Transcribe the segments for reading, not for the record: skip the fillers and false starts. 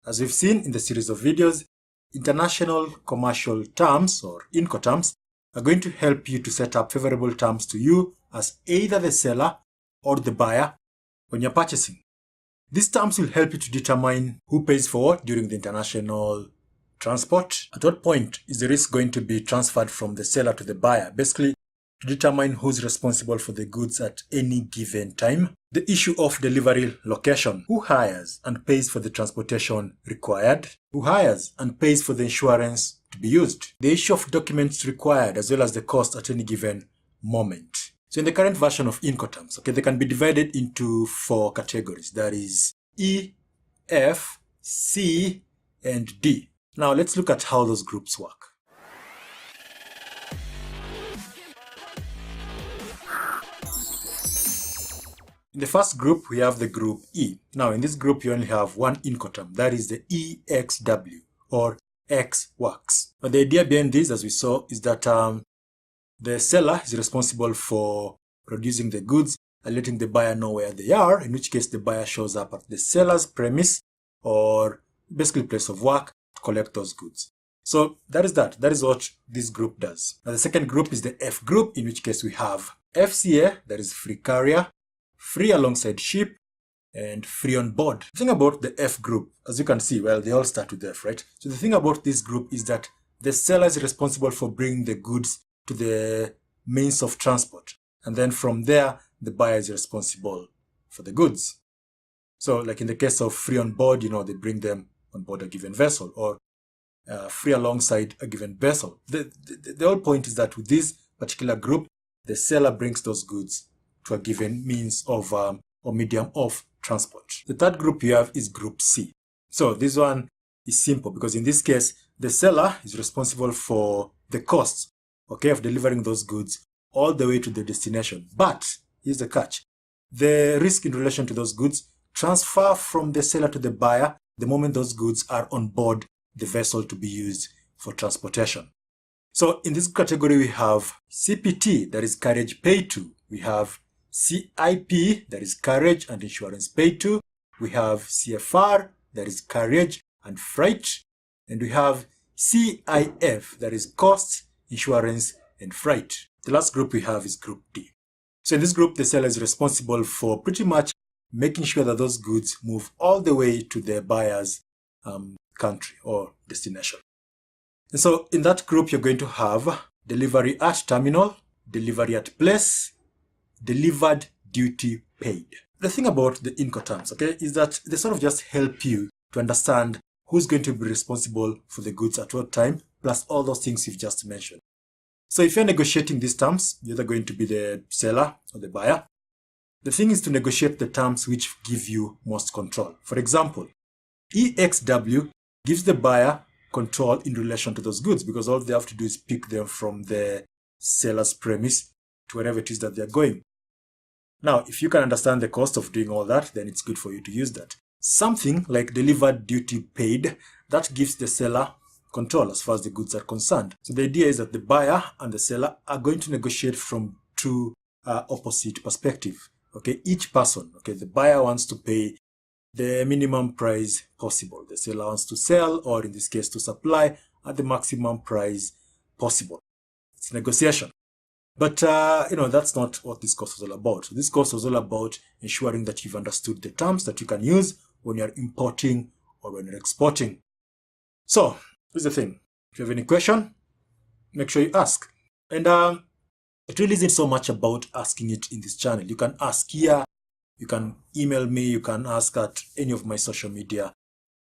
As we've seen in the series of videos, international commercial terms or Incoterms are going to help you to set up favorable terms to you as either the seller or the buyer when you're purchasing. These terms will help you to determine who pays for what during the international transport. At what point is the risk going to be transferred from the seller to the buyer? Basically, to determine who's responsible for the goods at any given time. The issue of delivery location. Who hires and pays for the transportation required? Who hires and pays for the insurance to be used? The issue of documents required as well as the cost at any given moment. So in the current version of Incoterms, they can be divided into 4 categories. That is E, F, C, and D. Now let's look at how those groups work. In the first group, we have the group E. Now, in this group, you only have one Incoterm, that is the EXW, or X works. But the idea behind this, as we saw, is that the seller is responsible for producing the goods and letting the buyer know where they are, in which case the buyer shows up at the seller's premise, or basically place of work, to collect those goods. So that is that. That is what this group does. Now, the second group is the F group, in which case we have FCA, that is free carrier, free alongside ship, and free on board. The thing about the F group, as you can see, well, they all start with F, right? So the thing about this group is that the seller is responsible for bringing the goods to the means of transport. And then from there, the buyer is responsible for the goods. So like in the case of free on board, they bring them on board a given vessel, or free alongside a given vessel. The whole point is that with this particular group, the seller brings those goods to a given means of or medium of transport. The third group you have is group C. So this one is simple because in this case, the seller is responsible for the costs, of delivering those goods all the way to the destination. But here's the catch. The risk in relation to those goods transfer from the seller to the buyer the moment those goods are on board the vessel to be used for transportation. So in this category, we have CPT, that is carriage paid to. We have CIP, that is carriage and insurance paid to. We have CFR, that is carriage and freight. And we have CIF, that is costs, insurance, and freight. The last group we have is group D. So in this group, the seller is responsible for pretty much making sure that those goods move all the way to their buyer's country or destination. And so in that group, you're going to have delivery at terminal, delivery at place, delivered, duty paid. The thing about the Incoterms, is that they sort of just help you to understand who's going to be responsible for the goods at what time, plus all those things you've just mentioned. So if you're negotiating these terms, you're either going to be the seller or the buyer. The thing is to negotiate the terms which give you most control. For example, EXW gives the buyer control in relation to those goods because all they have to do is pick them from the seller's premise to wherever it is that they're going. Now, if you can understand the cost of doing all that, then it's good for you to use that. Something like delivered, duty paid, that gives the seller control as far as the goods are concerned. So the idea is that the buyer and the seller are going to negotiate from two opposite perspectives. Each person, the buyer wants to pay the minimum price possible. The seller wants to sell, or in this case, to supply at the maximum price possible. It's negotiation. But, that's not what this course was all about. So this course was all about ensuring that you've understood the terms that you can use when you're importing or when you're exporting. So, here's the thing. If you have any question, make sure you ask. And it really isn't so much about asking it in this channel. You can ask here, you can email me, you can ask at any of my social media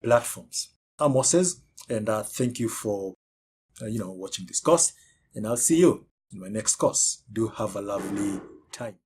platforms. I'm Moses, and thank you for, watching this course, and I'll see you in my next course. Do have a lovely time.